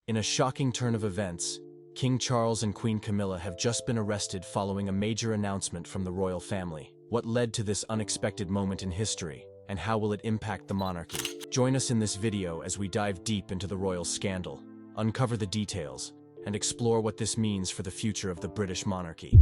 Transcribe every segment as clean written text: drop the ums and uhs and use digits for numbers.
In a shocking turn of events, King Charles and Queen Camilla have just been arrested following a major announcement from the royal family. What led to this unexpected moment in history, and how will it impact the monarchy? Join us in this video as we dive deep into the royal scandal, uncover the details, and explore what this means for the future of the British monarchy.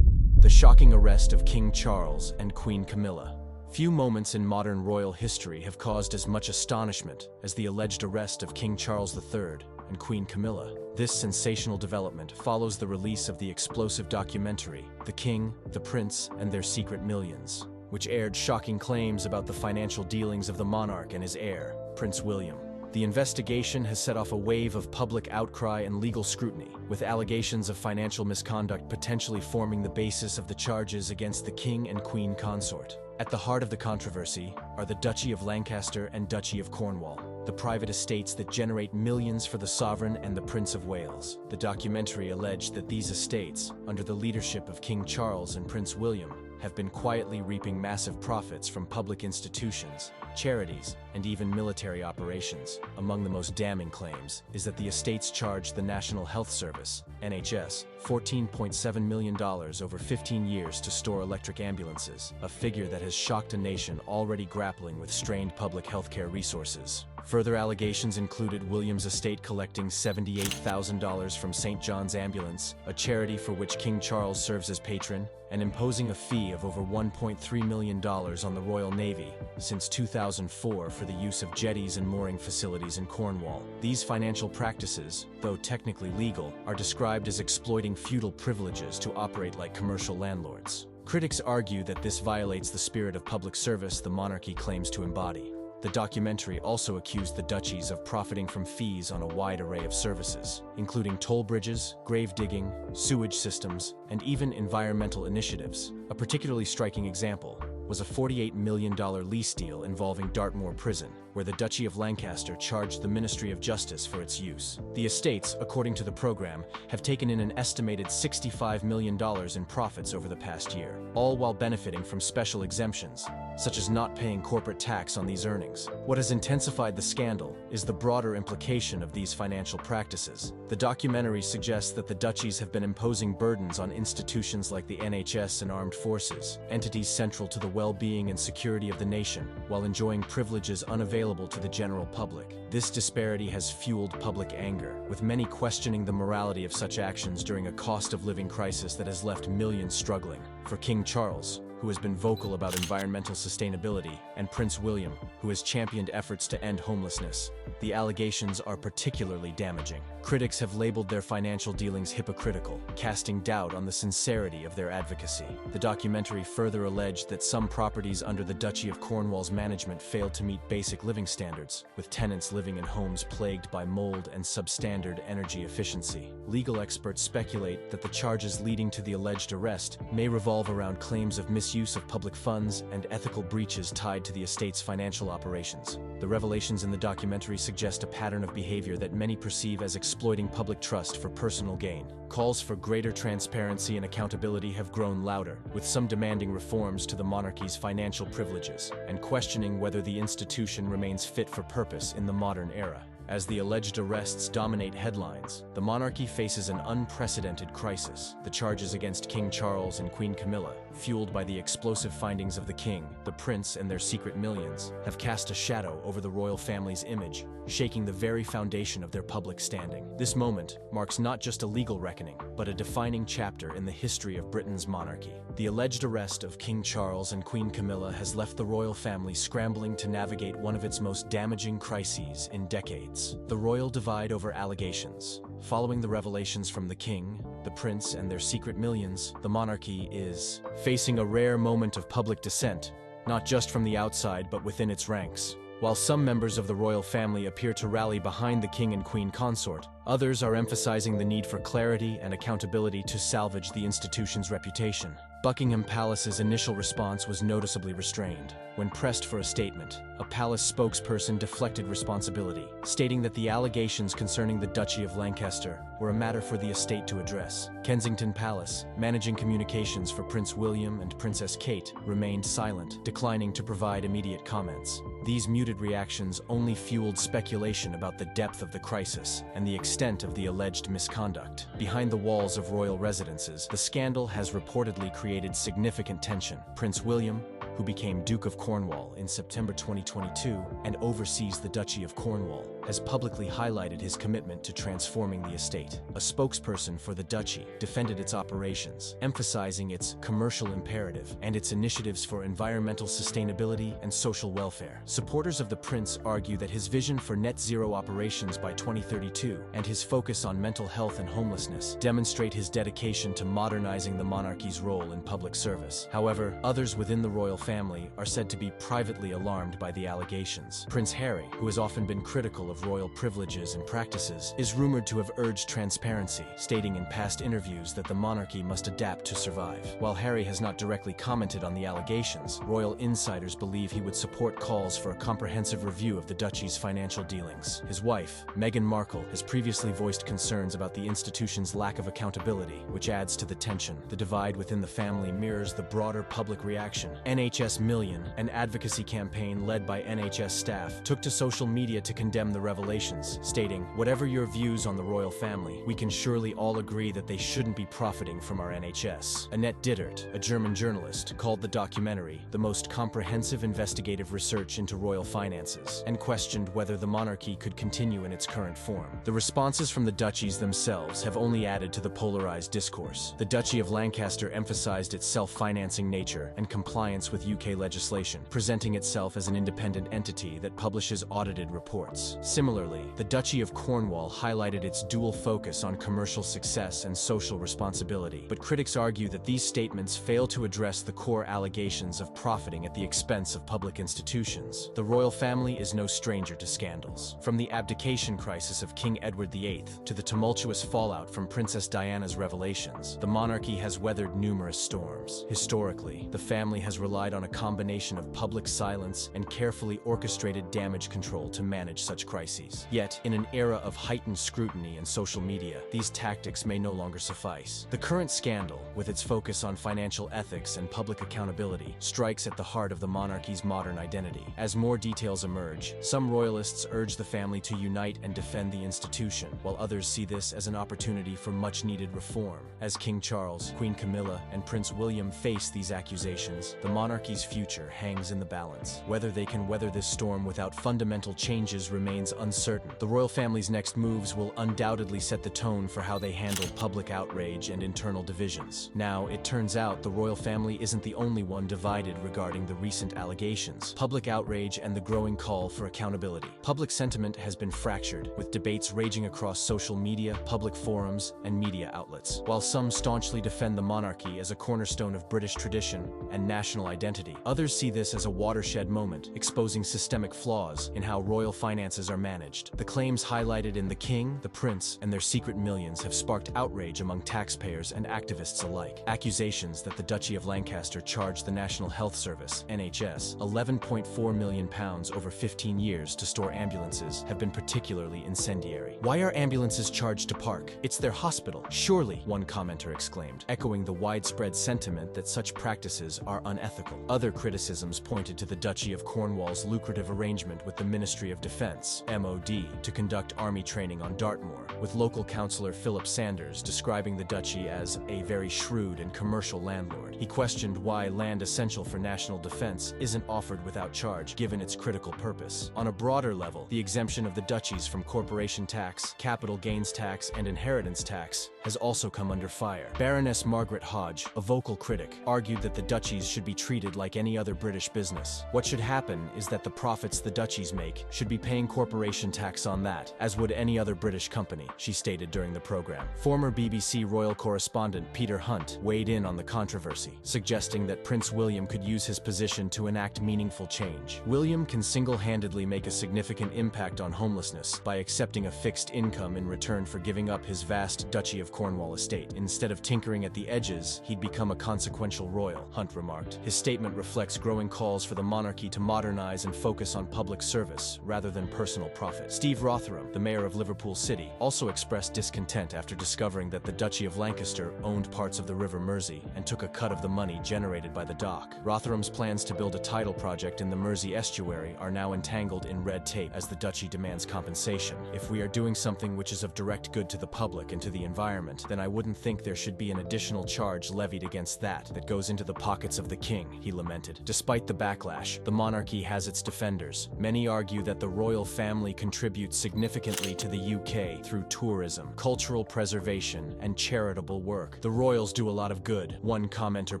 The shocking arrest of King Charles and Queen Camilla. Few moments in modern royal history have caused as much astonishment as the alleged arrest of King Charles III and Queen Camilla. This sensational development follows the release of the explosive documentary, The King, the Prince, and Their Secret Millions, which aired shocking claims about the financial dealings of the monarch and his heir, Prince William. The investigation has set off a wave of public outcry and legal scrutiny, with allegations of financial misconduct potentially forming the basis of the charges against the King and Queen consort. At the heart of the controversy are the Duchy of Lancaster and Duchy of Cornwall, the private estates that generate millions for the sovereign and the Prince of Wales. The documentary alleged that these estates, under the leadership of King Charles and Prince William, have been quietly reaping massive profits from public institutions, charities, and even military operations. Among the most damning claims is that the estates charged the National Health Service, NHS, $14.7 million over 15 years to store electric ambulances, a figure that has shocked a nation already grappling with strained public healthcare resources. Further allegations included William's estate collecting $78,000 from St. John's Ambulance, a charity for which King Charles serves as patron, and imposing a fee of over $1.3 million on the Royal Navy since 2004 for the use of jetties and mooring facilities in Cornwall. These financial practices, though technically legal, are described as exploiting feudal privileges to operate like commercial landlords. Critics argue that this violates the spirit of public service the monarchy claims to embody. The documentary also accused the duchies of profiting from fees on a wide array of services, including toll bridges, grave digging, sewage systems, and even environmental initiatives. A particularly striking example was a $48 million lease deal involving Dartmoor Prison, where the Duchy of Lancaster charged the Ministry of Justice for its use. The estates, according to the program, have taken in an estimated $65 million in profits over the past year, all while benefiting from special exemptions, such as not paying corporate tax on these earnings. What has intensified the scandal is the broader implication of these financial practices. The documentary suggests that the duchies have been imposing burdens on institutions like the NHS and armed forces, entities central to the well-being and security of the nation, while enjoying privileges unavailable to the general public. This disparity has fueled public anger, with many questioning the morality of such actions during a cost-of-living crisis that has left millions struggling. For King Charles, who has been vocal about environmental sustainability, and Prince William, who has championed efforts to end homelessness, the allegations are particularly damaging. Critics have labeled their financial dealings hypocritical, casting doubt on the sincerity of their advocacy. The documentary further alleged that some properties under the Duchy of Cornwall's management failed to meet basic living standards, with tenants living in homes plagued by mold and substandard energy efficiency. Legal experts speculate that the charges leading to the alleged arrest may revolve around claims of misuse of public funds and ethical breaches tied to the estate's financial operations. The revelations in the documentary suggest a pattern of behavior that many perceive as exploiting public trust for personal gain. Calls for greater transparency and accountability have grown louder, with some demanding reforms to the monarchy's financial privileges and questioning whether the institution remains fit for purpose in the modern era. As the alleged arrests dominate headlines, the monarchy faces an unprecedented crisis. The charges against King Charles and Queen Camilla, fueled by the explosive findings of the King, the Prince, and Their Secret Millions, have cast a shadow over the royal family's image, shaking the very foundation of their public standing. This moment marks not just a legal reckoning, but a defining chapter in the history of Britain's monarchy. The alleged arrest of King Charles and Queen Camilla has left the royal family scrambling to navigate one of its most damaging crises in decades. The royal divide over allegations. Following the revelations from the King, the Prince, and Their Secret Millions, the monarchy is facing a rare moment of public dissent, not just from the outside but within its ranks. While some members of the royal family appear to rally behind the King and Queen consort, others are emphasizing the need for clarity and accountability to salvage the institution's reputation. Buckingham Palace's initial response was noticeably restrained. When pressed for a statement, a palace spokesperson deflected responsibility, stating that the allegations concerning the Duchy of Lancaster were a matter for the estate to address. Kensington Palace, managing communications for Prince William and Princess Kate, remained silent, declining to provide immediate comments. These muted reactions only fueled speculation about the depth of the crisis and the extent of the alleged misconduct. Behind the walls of royal residences, the scandal has reportedly created significant tension. Prince William, who became Duke of Cornwall in September 2022 and oversees the Duchy of Cornwall, has publicly highlighted his commitment to transforming the estate. A spokesperson for the duchy defended its operations, emphasizing its commercial imperative and its initiatives for environmental sustainability and social welfare. Supporters of the prince argue that his vision for net zero operations by 2032 and his focus on mental health and homelessness demonstrate his dedication to modernizing the monarchy's role in public service. However, others within the royal family are said to be privately alarmed by the allegations. Prince Harry, who has often been critical of royal privileges and practices, is rumored to have urged transparency, stating in past interviews that the monarchy must adapt to survive. While Harry has not directly commented on the allegations, royal insiders believe he would support calls for a comprehensive review of the duchy's financial dealings. His wife, Meghan Markle, has previously voiced concerns about the institution's lack of accountability, which adds to the tension. The divide within the family mirrors the broader public reaction. NHS Million, an advocacy campaign led by NHS staff, took to social media to condemn the revelations, stating, "Whatever your views on the royal family, we can surely all agree that they shouldn't be profiting from our NHS." Annette Dittert, a German journalist, called the documentary the most comprehensive investigative research into royal finances, and questioned whether the monarchy could continue in its current form. The responses from the duchies themselves have only added to the polarized discourse. The Duchy of Lancaster emphasized its self-financing nature and compliance with UK legislation, presenting itself as an independent entity that publishes audited reports. Similarly, the Duchy of Cornwall highlighted its dual focus on commercial success and social responsibility, but critics argue that these statements fail to address the core allegations of profiting at the expense of public institutions. The royal family is no stranger to scandals. From the abdication crisis of King Edward VIII to the tumultuous fallout from Princess Diana's revelations, the monarchy has weathered numerous storms. Historically, the family has relied on a combination of public silence and carefully orchestrated damage control to manage such crises. Yet, in an era of heightened scrutiny and social media, these tactics may no longer suffice. The current scandal, with its focus on financial ethics and public accountability, strikes at the heart of the monarchy's modern identity. As more details emerge, some royalists urge the family to unite and defend the institution, while others see this as an opportunity for much-needed reform. As King Charles, Queen Camilla, and Prince William face these accusations, the monarchy's future hangs in the balance. Whether they can weather this storm without fundamental changes remains uncertain. The royal family's next moves will undoubtedly set the tone for how they handle public outrage and internal divisions. Now, it turns out the royal family isn't the only one divided regarding the recent allegations, public outrage, and the growing call for accountability. Public sentiment has been fractured, with debates raging across social media, public forums, and media outlets. While some staunchly defend the monarchy as a cornerstone of British tradition and national identity, others see this as a watershed moment, exposing systemic flaws in how royal finances are managed. The claims highlighted in The King, the Prince, and Their Secret Millions have sparked outrage among taxpayers and activists alike. Accusations that the Duchy of Lancaster charged the National Health Service, NHS, £11.4 million over 15 years to store ambulances have been particularly incendiary. "Why are ambulances charged to park? It's their hospital, surely," one commenter exclaimed, echoing the widespread sentiment that such practices are unethical. Other criticisms pointed to the Duchy of Cornwall's lucrative arrangement with the Ministry of Defence, MOD, to conduct army training on Dartmoor, with local councillor Philip Sanders describing the duchy as a very shrewd and commercial landlord. He questioned why land essential for national defence isn't offered without charge, given its critical purpose. On a broader level, the exemption of the duchies from corporation tax, capital gains tax, and inheritance tax has also come under fire. Baroness Margaret Hodge, a vocal critic, argued that the duchies should be treated like any other British business. What should happen is that the profits the duchies make should be paying corporation tax on that, as would any other British company, she stated during the program. Former BBC royal correspondent Peter Hunt weighed in on the controversy, suggesting that Prince William could use his position to enact meaningful change. William can single-handedly make a significant impact on homelessness by accepting a fixed income in return for giving up his vast Duchy of Cornwall estate. Instead of tinkering at the edges, he'd become a consequential royal, Hunt remarked. His statement reflects growing calls for the monarchy to modernize and focus on public service rather than personal profit. Steve Rotherham, the mayor of Liverpool City, also expressed discontent after discovering that the Duchy of Lancaster owned parts of the River Mersey and took a cut of of the money generated by the dock. Rotherham's plans to build a tidal project in the Mersey estuary are now entangled in red tape as the duchy demands compensation. If we are doing something which is of direct good to the public and to the environment, then I wouldn't think there should be an additional charge levied against that goes into the pockets of the king, he lamented. Despite the backlash, the monarchy has its defenders. Many argue that the royal family contributes significantly to the UK through tourism, cultural preservation, and charitable work. The royals do a lot of good, one commenter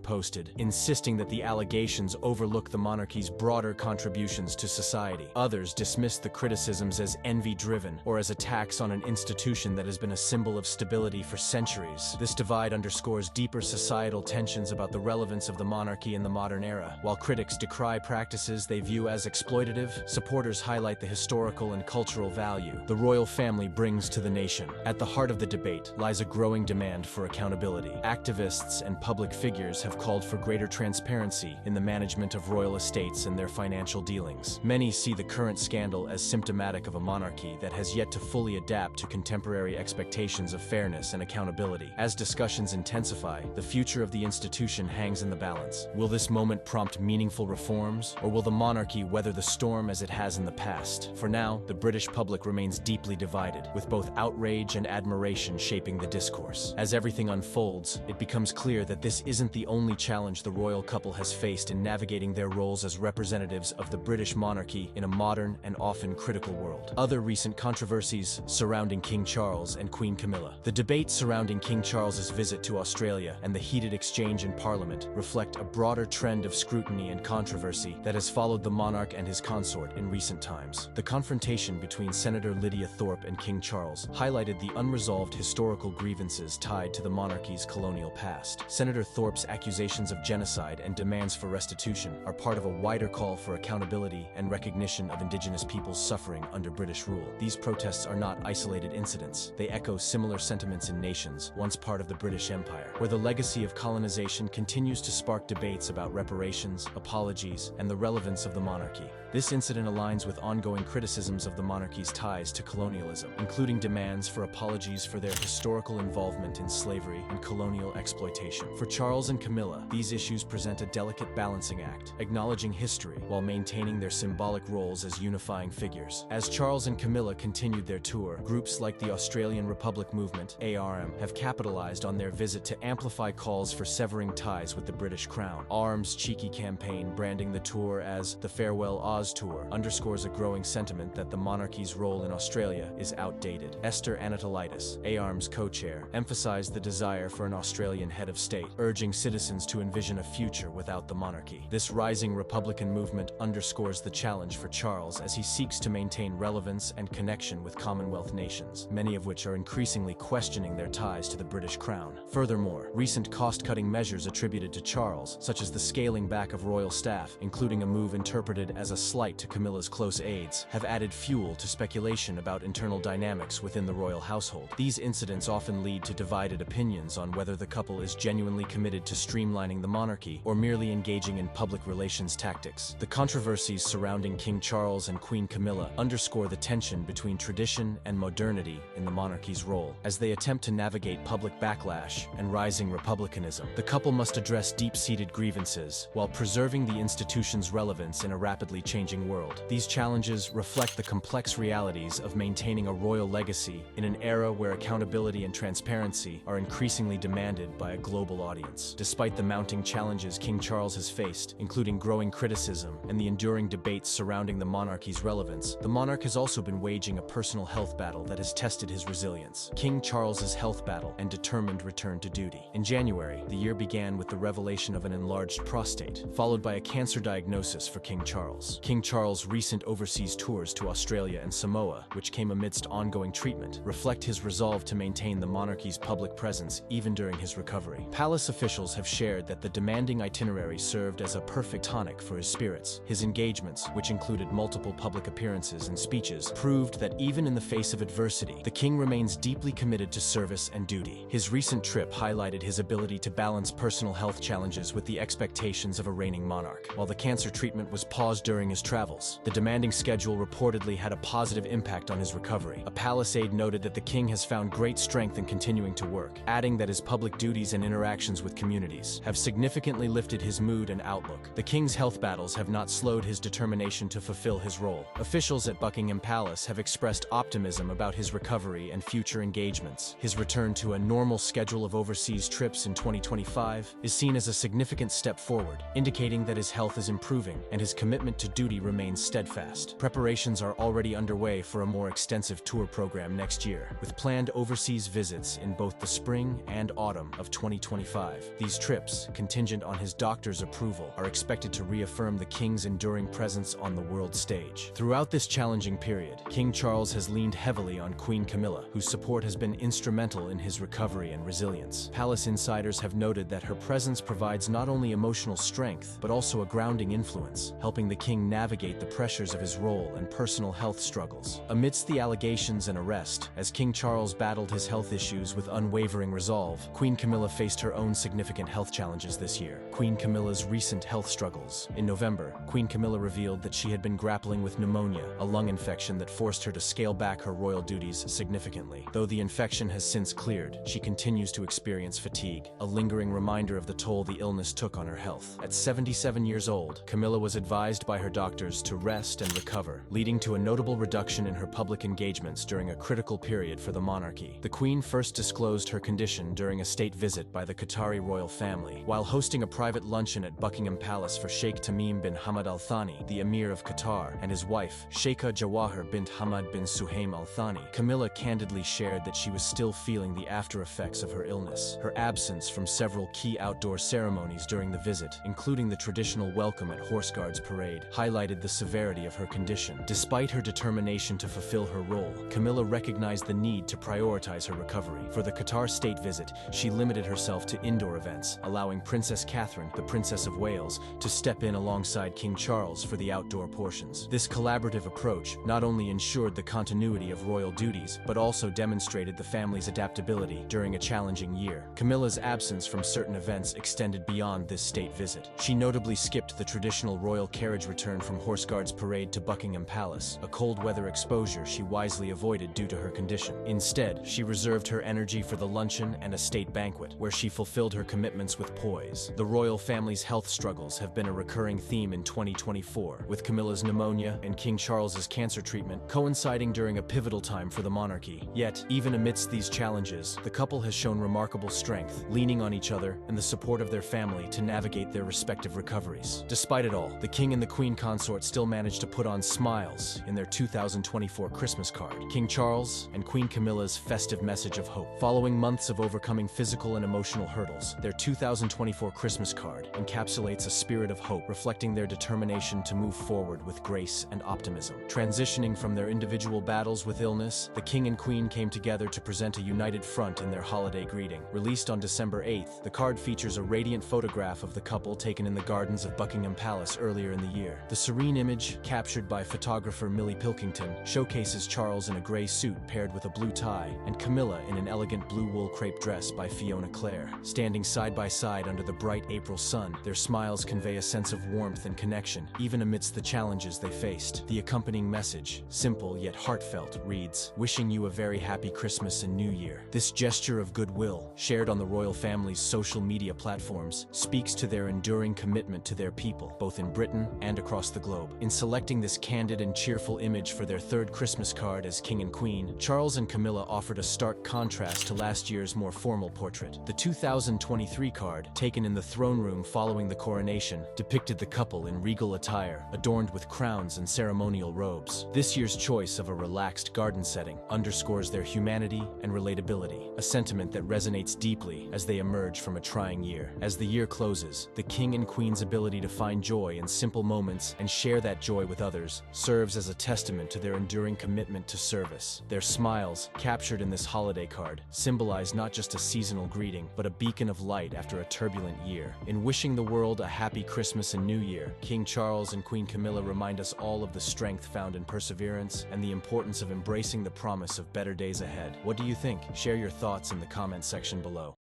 posted, insisting that the allegations overlook the monarchy's broader contributions to society. Others dismissed the criticisms as envy-driven or as attacks on an institution that has been a symbol of stability for centuries. This divide underscores deeper societal tensions about the relevance of the monarchy in the modern era. While critics decry practices they view as exploitative, supporters highlight the historical and cultural value the royal family brings to the nation. At the heart of the debate lies a growing demand for accountability. Activists and public figures have called for greater transparency in the management of royal estates and their financial dealings. Many see the current scandal as symptomatic of a monarchy that has yet to fully adapt to contemporary expectations of fairness and accountability. As discussions intensify, the future of the institution hangs in the balance. Will this moment prompt meaningful reforms, or will the monarchy weather the storm as it has in the past? For now, the British public remains deeply divided, with both outrage and admiration shaping the discourse. As everything unfolds, it becomes clear that this isn't the only challenge the royal couple has faced in navigating their roles as representatives of the British monarchy in a modern and often critical world. Other recent controversies surrounding King Charles and Queen Camilla. The debate surrounding King Charles's visit to Australia and the heated exchange in Parliament reflect a broader trend of scrutiny and controversy that has followed the monarch and his consort in recent times. The confrontation between Senator Lydia Thorpe and King Charles highlighted the unresolved historical grievances tied to the monarchy's colonial past. Senator Thorpe's accusations of genocide and demands for restitution are part of a wider call for accountability and recognition of Indigenous peoples suffering under British rule. These protests are not isolated incidents. They echo similar sentiments in nations once part of the British Empire, where the legacy of colonization continues to spark debates about reparations, apologies, and the relevance of the monarchy. This incident aligns with ongoing criticisms of the monarchy's ties to colonialism, including demands for apologies for their historical involvement in slavery and colonial exploitation. For Charles and Camilla, these issues present a delicate balancing act, acknowledging history while maintaining their symbolic roles as unifying figures. As Charles and Camilla continued their tour, groups like the Australian Republic Movement, ARM, have capitalized on their visit to amplify calls for severing ties with the British Crown. ARM's cheeky campaign, branding the tour as the Farewell Oz Tour, underscores a growing sentiment that the monarchy's role in Australia is outdated. Esther Anatolitis, ARM's co-chair, emphasized the desire for an Australian head of state, urging citizens to envision a future without the monarchy. This rising Republican movement underscores the challenge for Charles as he seeks to maintain relevance and connection with Commonwealth nations, many of which are increasingly questioning their ties to the British Crown. Furthermore, recent cost-cutting measures attributed to Charles, such as the scaling back of royal staff, including a move interpreted as a slight to Camilla's close aides, have added fuel to speculation about internal dynamics within the royal household. These incidents often lead to divided opinions on whether the couple is genuinely committed to streamlining the monarchy or merely engaging in public relations tactics. The controversies surrounding King Charles and Queen Camilla underscore the tension between tradition and modernity in the monarchy's role. As they attempt to navigate public backlash and rising republicanism, the couple must address deep-seated grievances while preserving the institution's relevance in a rapidly changing world. These challenges reflect the complex realities of maintaining a royal legacy in an era where accountability and transparency are increasingly demanded by a global audience. Despite the mounting challenges King Charles has faced, including growing criticism and the enduring debates surrounding the monarchy's relevance, the monarch has also been waging a personal health battle that has tested his resilience. King Charles's health battle and determined return to duty. In January, the year began with the revelation of an enlarged prostate, followed by a cancer diagnosis for King Charles. King Charles' recent overseas tours to Australia and Samoa, which came amidst ongoing treatment, reflect his resolve to maintain the monarchy's public presence even during his recovery. Palace officials have shared that the demanding itinerary served as a perfect tonic for his spirits. His engagements, which included multiple public appearances and speeches, proved that even in the face of adversity, the king remains deeply committed to service and duty. His recent trip highlighted his ability to balance personal health challenges with the expectations of a reigning monarch. While the cancer treatment was paused during his his travels. The demanding schedule reportedly had a positive impact on his recovery. A palace aide noted that the king has found great strength in continuing to work, adding that his public duties and interactions with communities have significantly lifted his mood and outlook. The king's health battles have not slowed his determination to fulfill his role. Officials at Buckingham Palace have expressed optimism about his recovery and future engagements. His return to a normal schedule of overseas trips in 2025 is seen as a significant step forward, indicating that his health is improving and his commitment to duty remains steadfast. Preparations are already underway for a more extensive tour program next year, with planned overseas visits in both the spring and autumn of 2025. These trips, contingent on his doctor's approval, are expected to reaffirm the king's enduring presence on the world stage. Throughout this challenging period, King Charles has leaned heavily on Queen Camilla, whose support has been instrumental in his recovery and resilience. Palace insiders have noted that her presence provides not only emotional strength, but also a grounding influence, helping the king navigate the pressures of his role and personal health struggles. Amidst the allegations and arrest, as King Charles battled his health issues with unwavering resolve, Queen Camilla faced her own significant health challenges this year. Queen Camilla's recent health struggles. In November, Queen Camilla revealed that she had been grappling with pneumonia, a lung infection that forced her to scale back her royal duties significantly. Though the infection has since cleared, she continues to experience fatigue, a lingering reminder of the toll the illness took on her health. At 77 years old, Camilla was advised by her doctors to rest and recover, leading to a notable reduction in her public engagements during a critical period for the monarchy. The Queen first disclosed her condition during a state visit by the Qatari royal family, while hosting a private luncheon at Buckingham Palace for Sheikh Tamim bin Hamad Al Thani, the Emir of Qatar, and his wife, Sheikha Jawahar bint Hamad bin Suhaim Al Thani. Camilla candidly shared that she was still feeling the after effects of her illness. Her absence from several key outdoor ceremonies during the visit, including the traditional welcome at Horse Guards Parade, highlighted the severity of her condition. Despite her determination to fulfill her role, Camilla recognized the need to prioritize her recovery. For the Qatar state visit, she limited herself to indoor events, allowing Princess Catherine, the Princess of Wales, to step in alongside King Charles for the outdoor portions. This collaborative approach not only ensured the continuity of royal duties, but also demonstrated the family's adaptability during a challenging year. Camilla's absence from certain events extended beyond this state visit. She notably skipped the traditional royal carriage return from Horse Guards Parade to Buckingham Palace, a cold weather exposure she wisely avoided due to her condition. Instead, she reserved her energy for the luncheon and a state banquet, where she fulfilled her commitments with poise. The royal family's health struggles have been a recurring theme in 2024, with Camilla's pneumonia and King Charles's cancer treatment coinciding during a pivotal time for the monarchy. Yet, even amidst these challenges, the couple has shown remarkable strength, leaning on each other and the support of their family to navigate their respective recoveries. Despite it all, the king and the queen consort still managed to put on smiles in their 2024 Christmas card. King Charles and Queen Camilla's festive message of hope. Following months of overcoming physical and emotional hurdles, their 2024 Christmas card encapsulates a spirit of hope, reflecting their determination to move forward with grace and optimism. Transitioning from their individual battles with illness, the king and queen came together to present a united front in their holiday greeting. Released on December 8th, the card features a radiant photograph of the couple taken in the gardens of Buckingham Palace earlier in the year. The serene image, captured by photographer Millie Pilkington, showcases Charles in a gray suit paired with a blue tie, and Camilla in an elegant blue wool crepe dress by Fiona Clare. Standing side by side under the bright April sun, their smiles convey a sense of warmth and connection, even amidst the challenges they faced. The accompanying message, simple yet heartfelt, reads, "Wishing you a very happy Christmas and New Year." This gesture of goodwill, shared on the royal family's social media platforms, speaks to their enduring commitment to their people, both in Britain and across the globe. In selecting this candid and cheerful image for their third Christmas card as king and queen, Charles and Camilla offered a stark contrast to last year's more formal portrait. The 2023 card, taken in the throne room following the coronation, depicted the couple in regal attire, adorned with crowns and ceremonial robes. This year's choice of a relaxed garden setting underscores their humanity and relatability, a sentiment that resonates deeply as they emerge from a trying year. As the year closes, the king and queen's ability to find joy in simple moments and share that joy with others serves as a testament to their enduring commitment to service. Their smiles, captured in this holiday card, symbolize not just a seasonal greeting, but a beacon of light after a turbulent year. In wishing the world a happy Christmas and New Year, King Charles and Queen Camilla remind us all of the strength found in perseverance and the importance of embracing the promise of better days ahead. What do you think? Share your thoughts in the comment section below.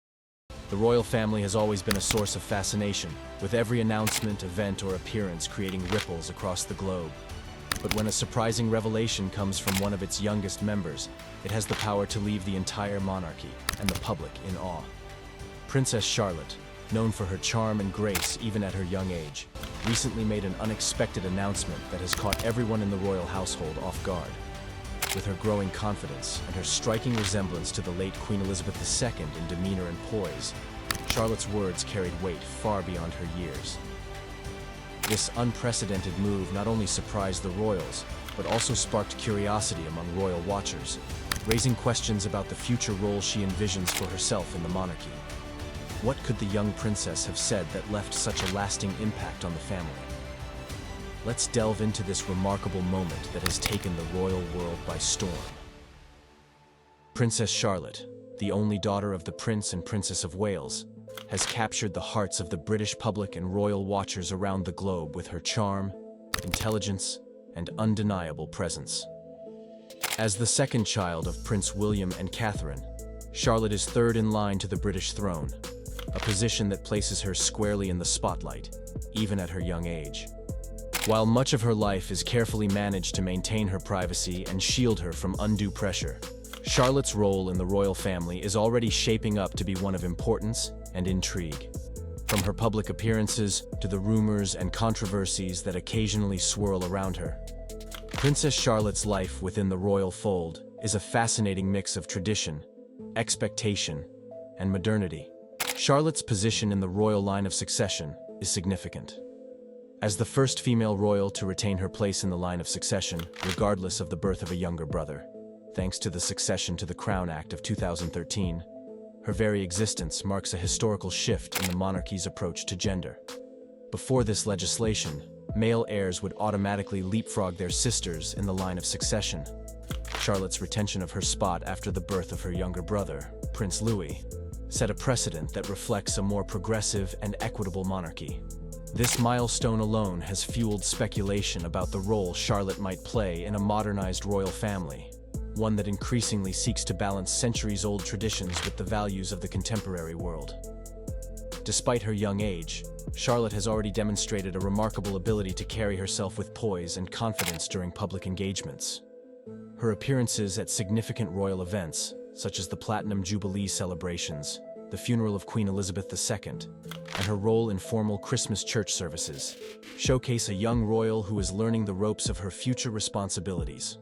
The royal family has always been a source of fascination, with every announcement, event, or appearance creating ripples across the globe. But when a surprising revelation comes from one of its youngest members, it has the power to leave the entire monarchy and the public in awe. Princess Charlotte, known for her charm and grace even at her young age, recently made an unexpected announcement that has caught everyone in the royal household off guard. With her growing confidence and her striking resemblance to the late Queen Elizabeth II in demeanor and poise, Charlotte's words carried weight far beyond her years. This unprecedented move not only surprised the royals, but also sparked curiosity among royal watchers, raising questions about the future role she envisions for herself in the monarchy. What could the young princess have said that left such a lasting impact on the family? Let's delve into this remarkable moment that has taken the royal world by storm. Princess Charlotte, the only daughter of the Prince and Princess of Wales, has captured the hearts of the British public and royal watchers around the globe with her charm, intelligence, and undeniable presence. As the second child of Prince William and Catherine, Charlotte is third in line to the British throne, a position that places her squarely in the spotlight, even at her young age. While much of her life is carefully managed to maintain her privacy and shield her from undue pressure, Charlotte's role in the royal family is already shaping up to be one of importance and intrigue. From her public appearances to the rumors and controversies that occasionally swirl around her, Princess Charlotte's life within the royal fold is a fascinating mix of tradition, expectation, and modernity. Charlotte's position in the royal line of succession is significant. As the first female royal to retain her place in the line of succession, regardless of the birth of a younger brother, thanks to the Succession to the Crown Act of 2013, her very existence marks a historical shift in the monarchy's approach to gender. Before this legislation, male heirs would automatically leapfrog their sisters in the line of succession. Charlotte's retention of her spot after the birth of her younger brother, Prince Louis, set a precedent that reflects a more progressive and equitable monarchy. This milestone alone has fueled speculation about the role Charlotte might play in a modernized royal family, one that increasingly seeks to balance centuries-old traditions with the values of the contemporary world. Despite her young age, Charlotte has already demonstrated a remarkable ability to carry herself with poise and confidence during public engagements. Her appearances at significant royal events, such as the Platinum Jubilee celebrations, the funeral of Queen Elizabeth II, and her role in formal Christmas church services, showcase a young royal who is learning the ropes of her future responsibilities.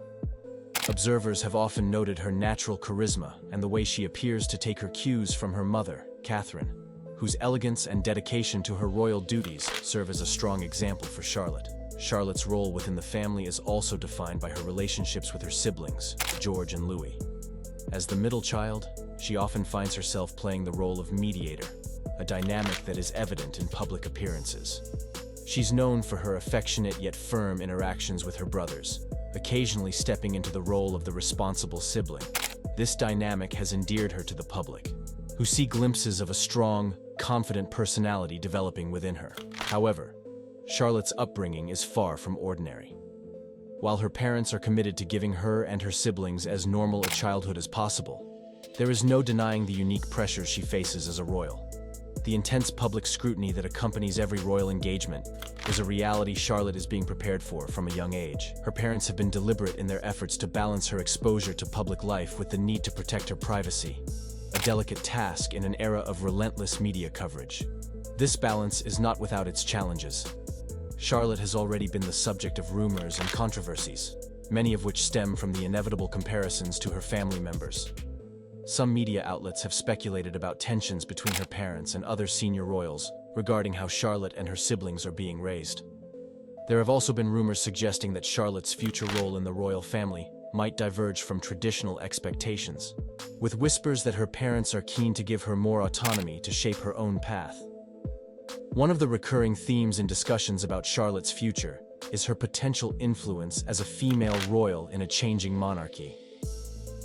Observers have often noted her natural charisma and the way she appears to take her cues from her mother, Catherine, whose elegance and dedication to her royal duties serve as a strong example for Charlotte. Charlotte's role within the family is also defined by her relationships with her siblings, George and Louis. As the middle child, she often finds herself playing the role of mediator, a dynamic that is evident in public appearances. She's known for her affectionate yet firm interactions with her brothers, occasionally stepping into the role of the responsible sibling. This dynamic has endeared her to the public, who see glimpses of a strong, confident personality developing within her. However, Charlotte's upbringing is far from ordinary. While her parents are committed to giving her and her siblings as normal a childhood as possible, there is no denying the unique pressures she faces as a royal. The intense public scrutiny that accompanies every royal engagement is a reality Charlotte is being prepared for from a young age. Her parents have been deliberate in their efforts to balance her exposure to public life with the need to protect her privacy, a delicate task in an era of relentless media coverage. This balance is not without its challenges. Charlotte has already been the subject of rumors and controversies, many of which stem from the inevitable comparisons to her family members. Some media outlets have speculated about tensions between her parents and other senior royals regarding how Charlotte and her siblings are being raised. There have also been rumors suggesting that Charlotte's future role in the royal family might diverge from traditional expectations, with whispers that her parents are keen to give her more autonomy to shape her own path. One of the recurring themes in discussions about Charlotte's future is her potential influence as a female royal in a changing monarchy.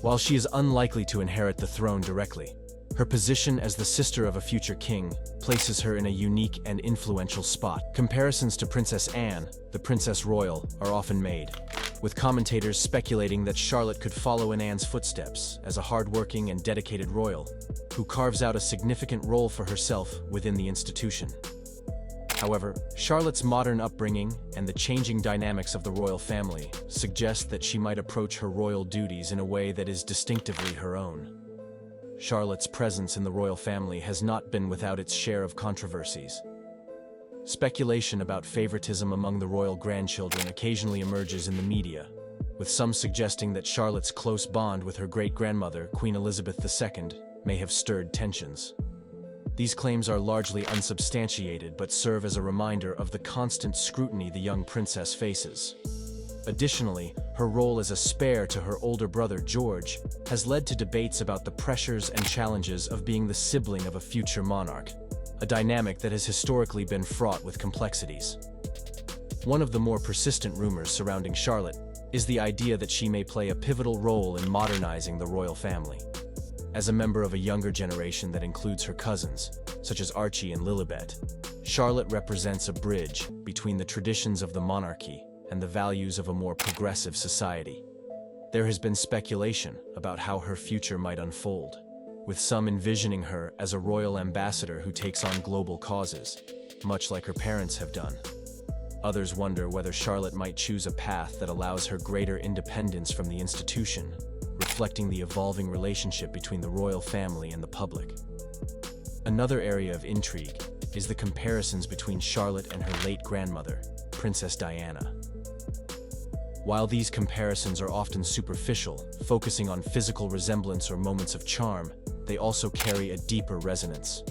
While she is unlikely to inherit the throne directly, her position as the sister of a future king places her in a unique and influential spot. Comparisons to Princess Anne, the Princess Royal, are often made, with commentators speculating that Charlotte could follow in Anne's footsteps as a hardworking and dedicated royal who carves out a significant role for herself within the institution. However, Charlotte's modern upbringing and the changing dynamics of the royal family suggest that she might approach her royal duties in a way that is distinctively her own. Charlotte's presence in the royal family has not been without its share of controversies. Speculation about favoritism among the royal grandchildren occasionally emerges in the media, with some suggesting that Charlotte's close bond with her great-grandmother, Queen Elizabeth II, may have stirred tensions. These claims are largely unsubstantiated but serve as a reminder of the constant scrutiny the young princess faces. Additionally, her role as a spare to her older brother George has led to debates about the pressures and challenges of being the sibling of a future monarch, a dynamic that has historically been fraught with complexities. One of the more persistent rumors surrounding Charlotte is the idea that she may play a pivotal role in modernizing the royal family. As a member of a younger generation that includes her cousins, such as Archie and Lilibet, Charlotte represents a bridge between the traditions of the monarchy and the values of a more progressive society. There has been speculation about how her future might unfold, with some envisioning her as a royal ambassador who takes on global causes, much like her parents have done. Others wonder whether Charlotte might choose a path that allows her greater independence from the institution, reflecting the evolving relationship between the royal family and the public. Another area of intrigue is the comparisons between Charlotte and her late grandmother, Princess Diana. While these comparisons are often superficial, focusing on physical resemblance or moments of charm, they also carry a deeper resonance.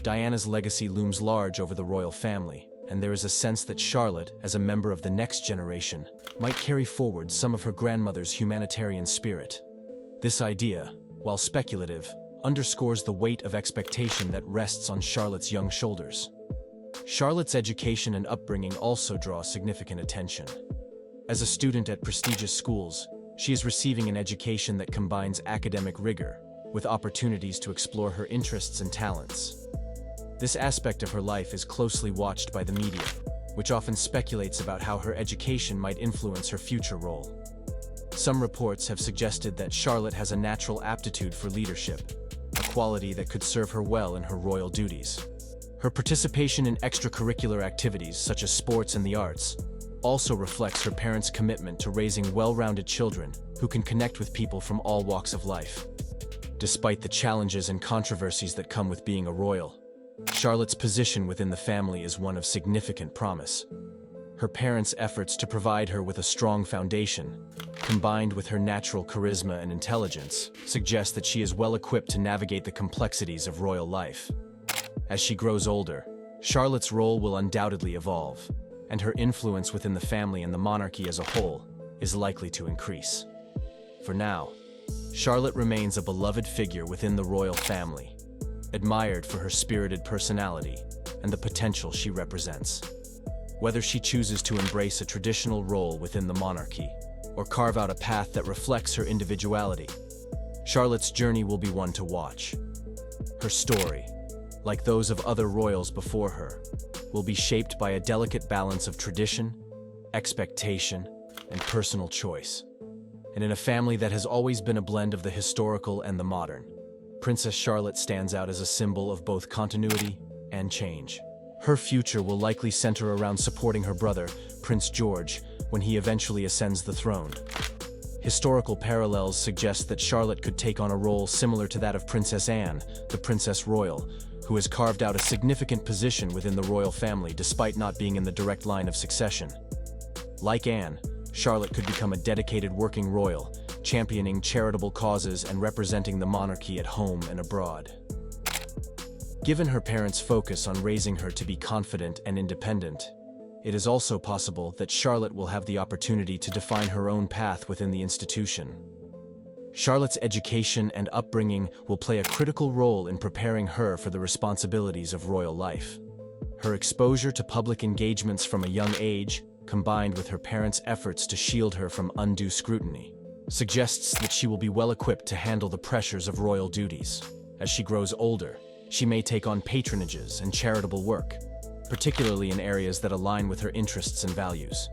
Diana's legacy looms large over the royal family, and there is a sense that Charlotte, as a member of the next generation, might carry forward some of her grandmother's humanitarian spirit. This idea, while speculative, underscores the weight of expectation that rests on Charlotte's young shoulders. Charlotte's education and upbringing also draw significant attention. As a student at prestigious schools, she is receiving an education that combines academic rigor with opportunities to explore her interests and talents. This aspect of her life is closely watched by the media, which often speculates about how her education might influence her future role. Some reports have suggested that Charlotte has a natural aptitude for leadership, a quality that could serve her well in her royal duties. Her participation in extracurricular activities such as sports and the arts also reflects her parents' commitment to raising well-rounded children who can connect with people from all walks of life. Despite the challenges and controversies that come with being a royal, Charlotte's position within the family is one of significant promise. Her parents' efforts to provide her with a strong foundation, combined with her natural charisma and intelligence, suggest that she is well equipped to navigate the complexities of royal life. As she grows older, Charlotte's role will undoubtedly evolve, and her influence within the family and the monarchy as a whole is likely to increase. For now, Charlotte remains a beloved figure within the royal family, admired for her spirited personality and the potential she represents. Whether she chooses to embrace a traditional role within the monarchy or carve out a path that reflects her individuality, Charlotte's journey will be one to watch. Her story, like those of other royals before her, will be shaped by a delicate balance of tradition, expectation, and personal choice. And in a family that has always been a blend of the historical and the modern, Princess Charlotte stands out as a symbol of both continuity and change. Her future will likely center around supporting her brother, Prince George, when he eventually ascends the throne. Historical parallels suggest that Charlotte could take on a role similar to that of Princess Anne, the Princess Royal, who has carved out a significant position within the royal family despite not being in the direct line of succession. Like Anne, Charlotte could become a dedicated working royal, championing charitable causes and representing the monarchy at home and abroad. Given her parents' focus on raising her to be confident and independent, it is also possible that Charlotte will have the opportunity to define her own path within the institution. Charlotte's education and upbringing will play a critical role in preparing her for the responsibilities of royal life. Her exposure to public engagements from a young age, combined with her parents' efforts to shield her from undue scrutiny, suggests that she will be well equipped to handle the pressures of royal duties. As she grows older, she may take on patronages and charitable work, particularly in areas that align with her interests and values.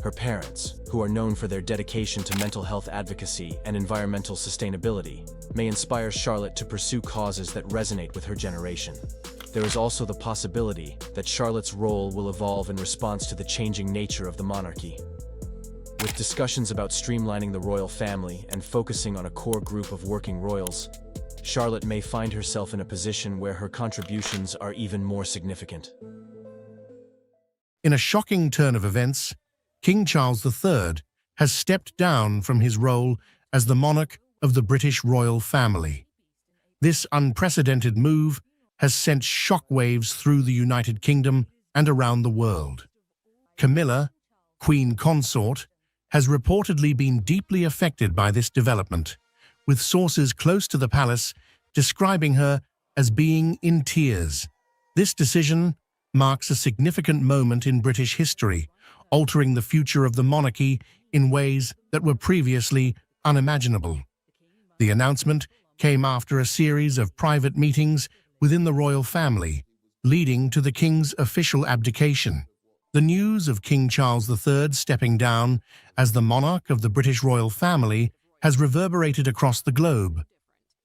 Her parents, who are known for their dedication to mental health advocacy and environmental sustainability, may inspire Charlotte to pursue causes that resonate with her generation. There is also the possibility that Charlotte's role will evolve in response to the changing nature of the monarchy. With discussions about streamlining the royal family and focusing on a core group of working royals, Charlotte may find herself in a position where her contributions are even more significant. In a shocking turn of events, King Charles III has stepped down from his role as the monarch of the British royal family. This unprecedented move has sent shockwaves through the United Kingdom and around the world. Camilla, Queen Consort, has reportedly been deeply affected by this development, with sources close to the palace describing her as being in tears. This decision marks a significant moment in British history, altering the future of the monarchy in ways that were previously unimaginable. The announcement came after a series of private meetings within the royal family, leading to the king's official abdication. The news of King Charles III stepping down as the monarch of the British royal family has reverberated across the globe,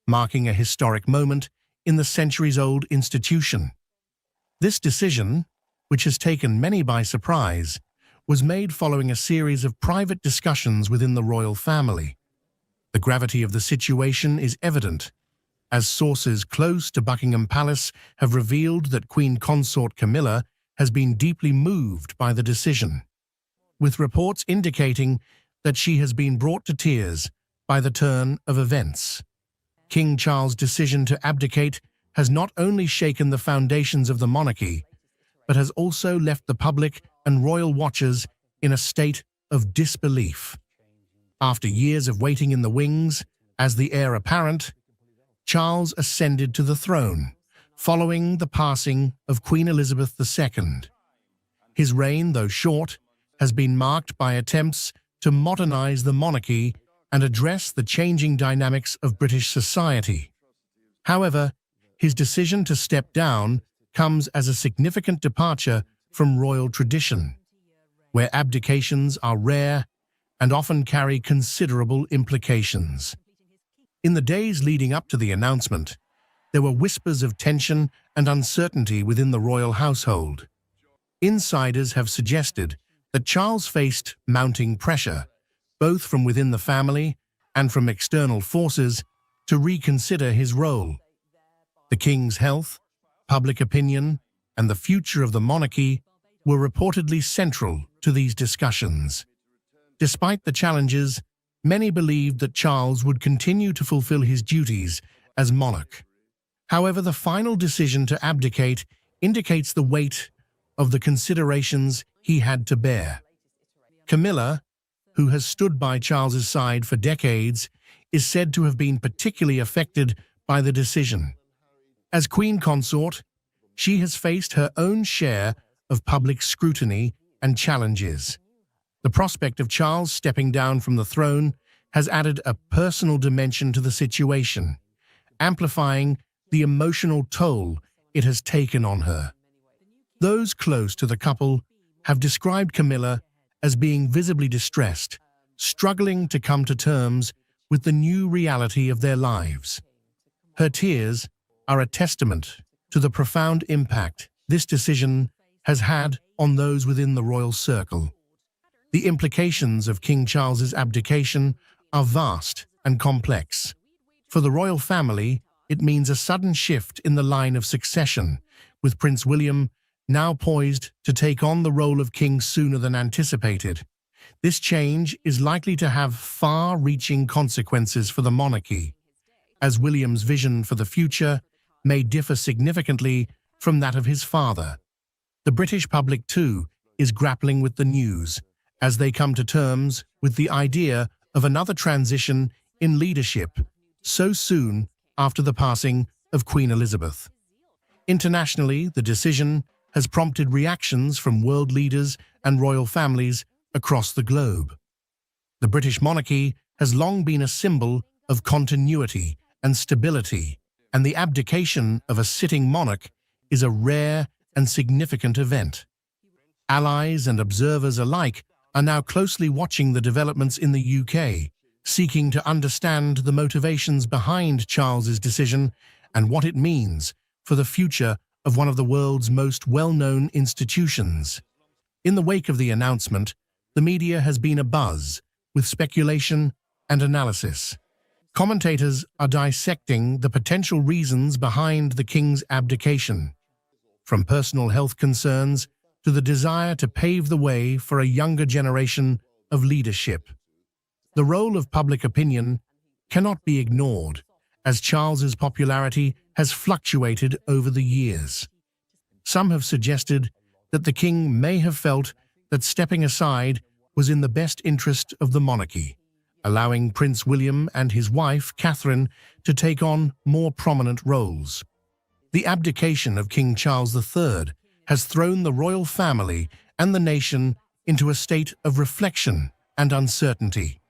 marking a historic moment in the centuries-old institution. This decision, which has taken many by surprise, was made following a series of private discussions within the royal family. The gravity of the situation is evident, as sources close to Buckingham Palace have revealed that Queen Consort Camilla has been deeply moved by the decision, with reports indicating that she has been brought to tears by the turn of events. King Charles' decision to abdicate has not only shaken the foundations of the monarchy, but has also left the public and royal watchers in a state of disbelief. After years of waiting in the wings as the heir apparent, Charles ascended to the throne, following the passing of Queen Elizabeth II. His reign, though short, has been marked by attempts to modernize the monarchy and address the changing dynamics of British society. However, his decision to step down comes as a significant departure from royal tradition, where abdications are rare and often carry considerable implications. In the days leading up to the announcement, there were whispers of tension and uncertainty within the royal household. Insiders have suggested that Charles faced mounting pressure, both from within the family and from external forces, to reconsider his role. The king's health, public opinion, and the future of the monarchy were reportedly central to these discussions. Despite the challenges, many believed that Charles would continue to fulfill his duties as monarch. However, the final decision to abdicate indicates the weight of the considerations he had to bear. Camilla, who has stood by Charles's side for decades, is said to have been particularly affected by the decision. As Queen Consort, she has faced her own share of public scrutiny and challenges. The prospect of Charles stepping down from the throne has added a personal dimension to the situation, amplifying the emotional toll it has taken on her. Those close to the couple have described Camilla as being visibly distressed, struggling to come to terms with the new reality of their lives. Her tears are a testament to the profound impact this decision has had on those within the royal circle. The implications of King Charles's abdication are vast and complex. For the royal family, it means a sudden shift in the line of succession, with Prince William now poised to take on the role of king sooner than anticipated. This change is likely to have far-reaching consequences for the monarchy, as William's vision for the future may differ significantly from that of his father. The British public, too, is grappling with the news, as they come to terms with the idea of another transition in leadership so soon after the passing of Queen Elizabeth. Internationally, the decision has prompted reactions from world leaders and royal families across the globe. The British monarchy has long been a symbol of continuity and stability, and the abdication of a sitting monarch is a rare and significant event. Allies and observers alike are now closely watching the developments in the UK, seeking to understand the motivations behind Charles's decision and what it means for the future of one of the world's most well-known institutions. In the wake of the announcement, the media has been abuzz with speculation and analysis. Commentators are dissecting the potential reasons behind the king's abdication, from personal health concerns to the desire to pave the way for a younger generation of leadership. The role of public opinion cannot be ignored, as Charles's popularity has fluctuated over the years. Some have suggested that the king may have felt that stepping aside was in the best interest of the monarchy, allowing Prince William and his wife, Catherine, to take on more prominent roles. The abdication of King Charles III has thrown the royal family and the nation into a state of reflection and uncertainty.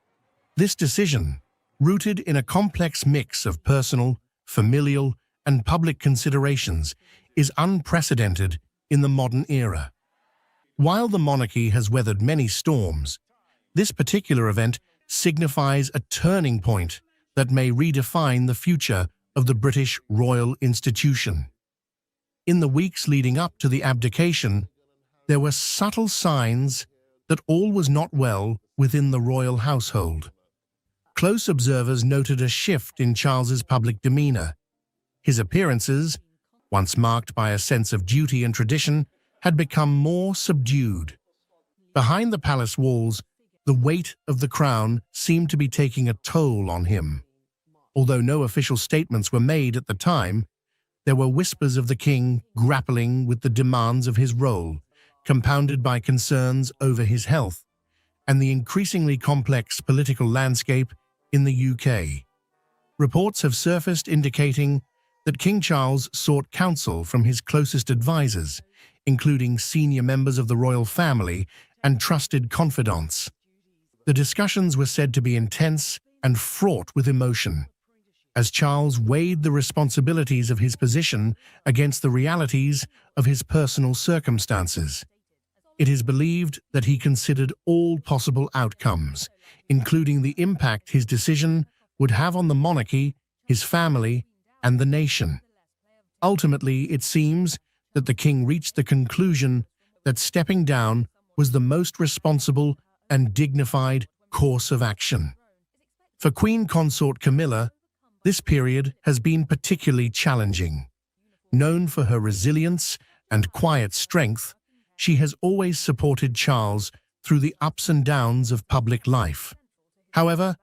This decision, rooted in a complex mix of personal, familial, and public considerations, is unprecedented in the modern era. While the monarchy has weathered many storms, this particular event signifies a turning point that may redefine the future of the British royal institution. In the weeks leading up to the abdication, there were subtle signs that all was not well within the royal household. Close observers noted a shift in Charles's public demeanor. His appearances, once marked by a sense of duty and tradition, had become more subdued. Behind the palace walls, the weight of the crown seemed to be taking a toll on him. Although no official statements were made at the time, there were whispers of the king grappling with the demands of his role, compounded by concerns over his health and the increasingly complex political landscape in the UK. Reports have surfaced indicating that King Charles sought counsel from his closest advisors, including senior members of the royal family and trusted confidants. The discussions were said to be intense and fraught with emotion, as Charles weighed the responsibilities of his position against the realities of his personal circumstances. It is believed that he considered all possible outcomes, including the impact his decision would have on the monarchy, his family, and the nation. Ultimately, it seems that the king reached the conclusion that stepping down was the most responsible and dignified course of action. For Queen Consort Camilla, this period has been particularly challenging. Known for her resilience and quiet strength, she has always supported Charles through the ups and downs of public life. However,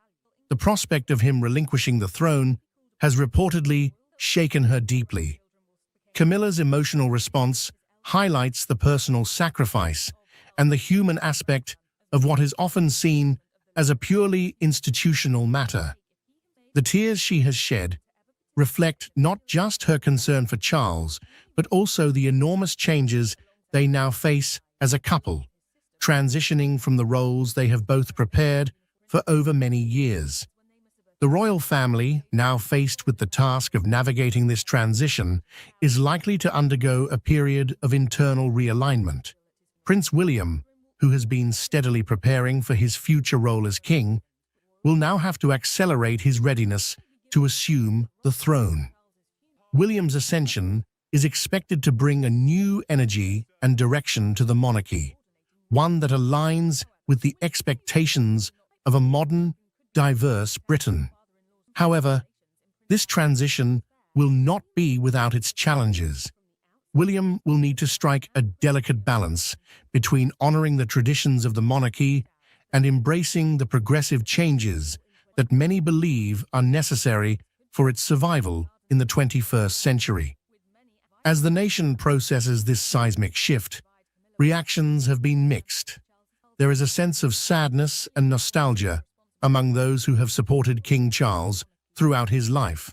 the prospect of him relinquishing the throne has reportedly shaken her deeply. Camilla's emotional response highlights the personal sacrifice and the human aspect of what is often seen as a purely institutional matter. The tears she has shed reflect not just her concern for Charles, but also the enormous changes they now face as a couple, transitioning from the roles they have both prepared for over many years. The royal family, now faced with the task of navigating this transition, is likely to undergo a period of internal realignment. Prince William, who has been steadily preparing for his future role as king, will now have to accelerate his readiness to assume the throne. William's ascension is expected to bring a new energy and direction to the monarchy, one that aligns with the expectations of a modern, diverse Britain. However, this transition will not be without its challenges. William will need to strike a delicate balance between honoring the traditions of the monarchy and embracing the progressive changes that many believe are necessary for its survival in the 21st century. As the nation processes this seismic shift, reactions have been mixed. There is a sense of sadness and nostalgia among those who have supported King Charles throughout his life,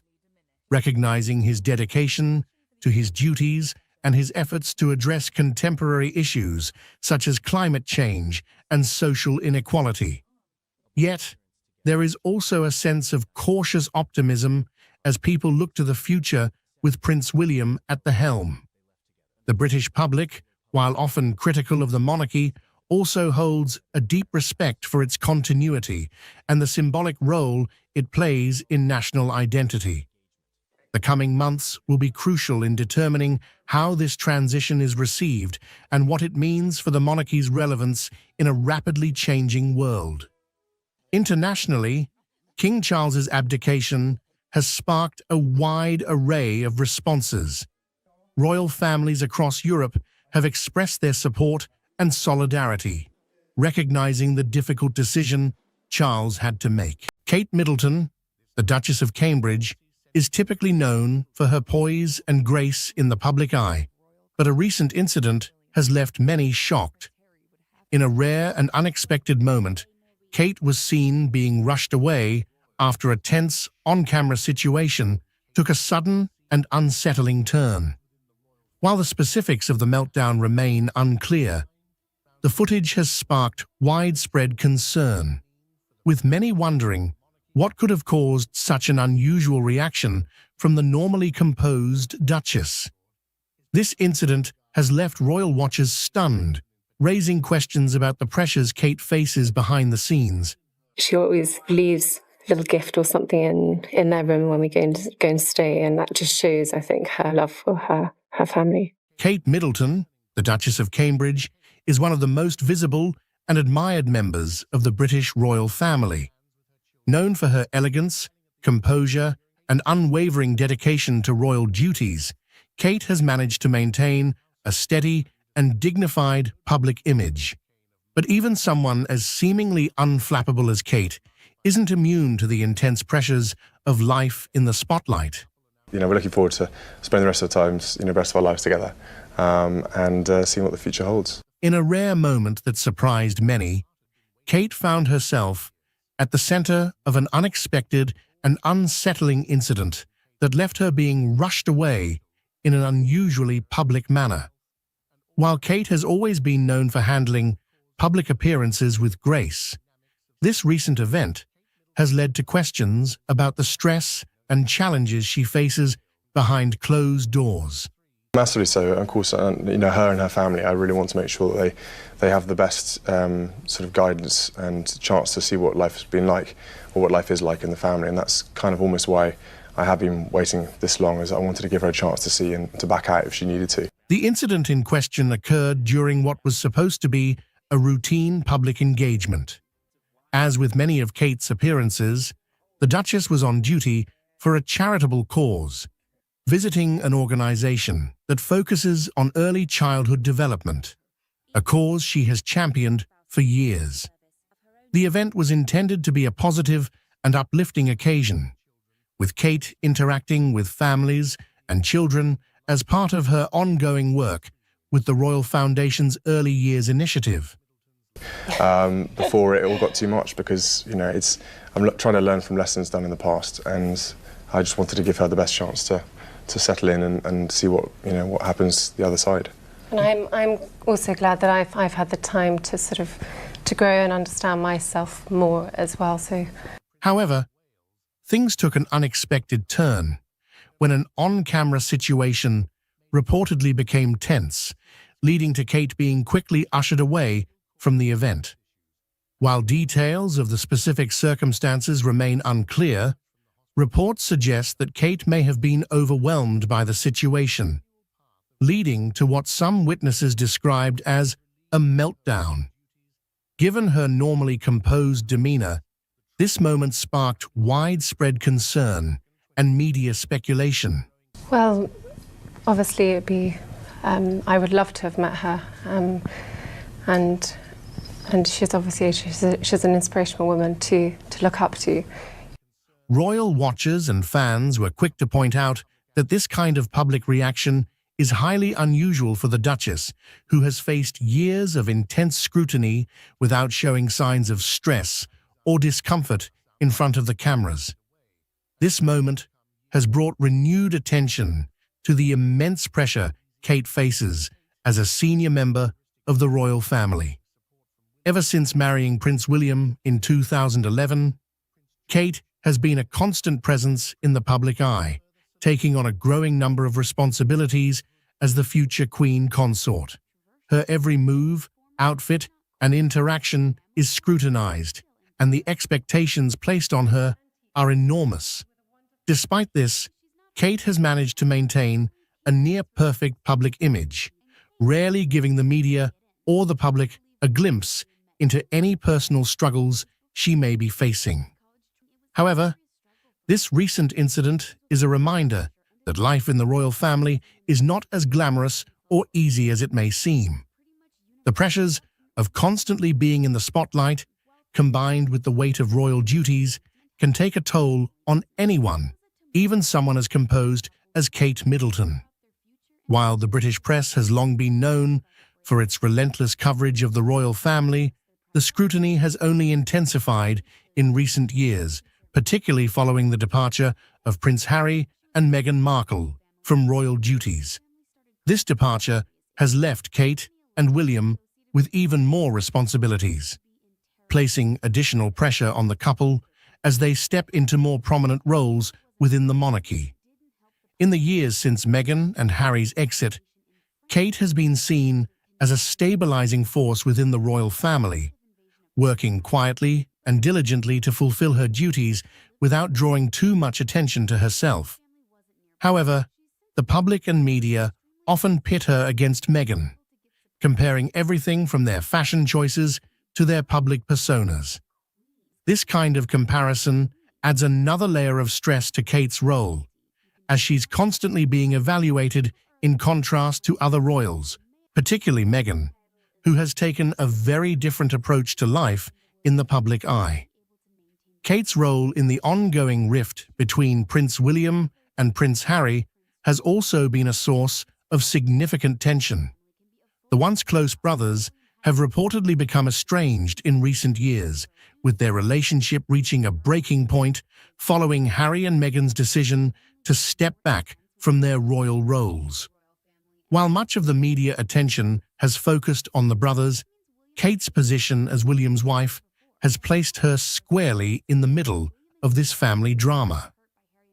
recognizing his dedication to his duties and his efforts to address contemporary issues such as climate change and social inequality. Yet, there is also a sense of cautious optimism as people look to the future with Prince William at the helm. The British public, while often critical of the monarchy, also holds a deep respect for its continuity and the symbolic role it plays in national identity. The coming months will be crucial in determining how this transition is received and what it means for the monarchy's relevance in a rapidly changing world. Internationally, King Charles's abdication has sparked a wide array of responses. Royal families across Europe have expressed their support and solidarity, recognizing the difficult decision Charles had to make. Kate Middleton, the Duchess of Cambridge, is typically known for her poise and grace in the public eye, but a recent incident has left many shocked. In a rare and unexpected moment, Kate was seen being rushed away after a tense, on-camera situation took a sudden and unsettling turn. While the specifics of the meltdown remain unclear, the footage has sparked widespread concern, with many wondering what could have caused such an unusual reaction from the normally composed Duchess. This incident has left royal watchers stunned, raising questions about the pressures Kate faces behind the scenes. She always leaves a little gift or something in their room when we go and stay, and that just shows, I think, her love for her family. Kate Middleton, the Duchess of Cambridge, is one of the most visible and admired members of the British royal family. Known for her elegance, composure, and unwavering dedication to royal duties, Kate has managed to maintain a steady and dignified public image. But even someone as seemingly unflappable as Kate isn't immune to the intense pressures of life in the spotlight. We're looking forward to spending the rest of the times, the rest of our lives together, and seeing what the future holds. In a rare moment that surprised many, Kate found herself at the center of an unexpected and unsettling incident that left her being rushed away in an unusually public manner. While Kate has always been known for handling public appearances with grace, this recent event has led to questions about the stress and challenges she faces behind closed doors. Massively so. Of course, her and her family, I really want to make sure that they have the best sort of guidance and chance to see what life has been like, or what life is like in the family, and that's kind of almost why I have been waiting this long, as I wanted to give her a chance to see and to back out if she needed to. The incident in question occurred during what was supposed to be a routine public engagement. As with many of Kate's appearances, the Duchess was on duty for a charitable cause, visiting an organization that focuses on early childhood development, a cause she has championed for years. The event was intended to be a positive and uplifting occasion, with Kate interacting with families and children as part of her ongoing work with the Royal Foundation's Early Years Initiative. Before it all got too much, because I'm trying to learn from lessons done in the past, and I just wanted to give her the best chance to settle in and see what happens the other side. And I'm also glad that I've had the time to to grow and understand myself more as well. However, things took an unexpected turn when an on-camera situation reportedly became tense, leading to Kate being quickly ushered away from the event. While details of the specific circumstances remain unclear, reports suggest that Kate may have been overwhelmed by the situation, leading to what some witnesses described as a meltdown. Given her normally composed demeanor, this moment sparked widespread concern and media speculation. Well, obviously it'd be, I would love to have met her, and she's obviously, she's an inspirational woman to look up to. Royal watchers and fans were quick to point out that this kind of public reaction is highly unusual for the Duchess, who has faced years of intense scrutiny without showing signs of stress or discomfort in front of the cameras. This moment has brought renewed attention to the immense pressure Kate faces as a senior member of the royal family. Ever since marrying Prince William in 2011, Kate has been a constant presence in the public eye, taking on a growing number of responsibilities as the future Queen consort. Her every move, outfit, and interaction is scrutinized, and the expectations placed on her are enormous. Despite this, Kate has managed to maintain a near-perfect public image, rarely giving the media or the public a glimpse into any personal struggles she may be facing. However, this recent incident is a reminder that life in the royal family is not as glamorous or easy as it may seem. The pressures of constantly being in the spotlight, combined with the weight of royal duties, can take a toll on anyone, even someone as composed as Kate Middleton. While the British press has long been known for its relentless coverage of the royal family, the scrutiny has only intensified in recent years, particularly following the departure of Prince Harry and Meghan Markle from royal duties. This departure has left Kate and William with even more responsibilities, placing additional pressure on the couple as they step into more prominent roles within the monarchy. In the years since Meghan and Harry's exit, Kate has been seen as a stabilizing force within the royal family, working quietly and diligently to fulfill her duties without drawing too much attention to herself. However, the public and media often pit her against Meghan, comparing everything from their fashion choices to their public personas. This kind of comparison adds another layer of stress to Kate's role, as she's constantly being evaluated in contrast to other royals, particularly Meghan, who has taken a very different approach to life in the public eye. Kate's role in the ongoing rift between Prince William and Prince Harry has also been a source of significant tension. The once close brothers have reportedly become estranged in recent years, with their relationship reaching a breaking point following Harry and Meghan's decision to step back from their royal roles. While much of the media attention has focused on the brothers, Kate's position as William's wife has placed her squarely in the middle of this family drama.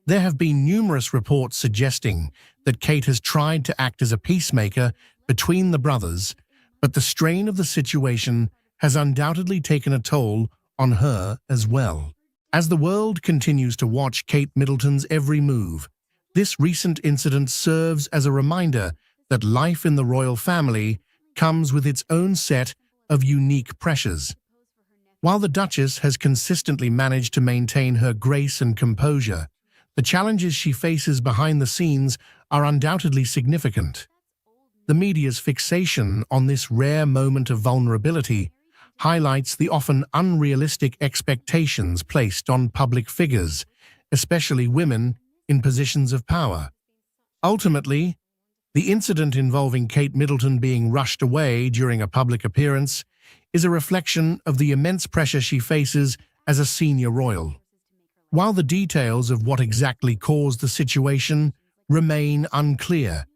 There have been numerous reports suggesting that Kate has tried to act as a peacemaker between the brothers, but the strain of the situation has undoubtedly taken a toll on her as well. As the world continues to watch Kate Middleton's every move, this recent incident serves as a reminder that life in the royal family comes with its own set of unique pressures. While the Duchess has consistently managed to maintain her grace and composure, the challenges she faces behind the scenes are undoubtedly significant. The media's fixation on this rare moment of vulnerability highlights the often unrealistic expectations placed on public figures, especially women in positions of power. Ultimately, the incident involving Kate Middleton being rushed away during a public appearance is a reflection of the immense pressure she faces as a senior royal. While the details of what exactly caused the situation remain unclear,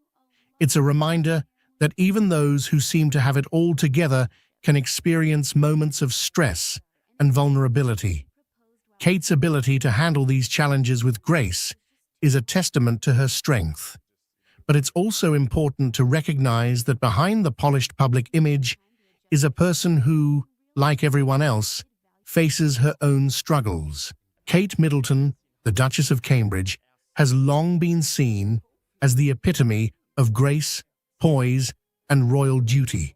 it's a reminder that even those who seem to have it all together can experience moments of stress and vulnerability. Kate's ability to handle these challenges with grace is a testament to her strength. But it's also important to recognize that behind the polished public image is a person who, like everyone else, faces her own struggles. Kate Middleton, the Duchess of Cambridge, has long been seen as the epitome of grace, poise, and royal duty.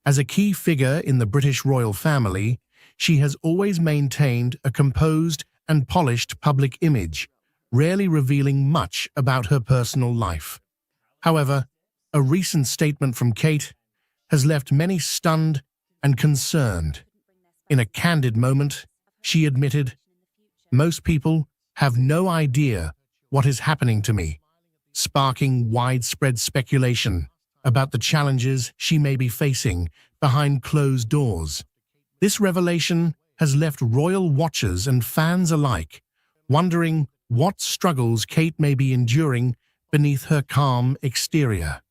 As a key figure in the British royal family, she has always maintained a composed and polished public image, rarely revealing much about her personal life. However, a recent statement from Kate has left many stunned and concerned. In a candid moment, she admitted, "Most people have no idea what is happening to me," sparking widespread speculation about the challenges she may be facing behind closed doors. This revelation has left royal watchers and fans alike wondering what struggles Kate may be enduring beneath her calm exterior.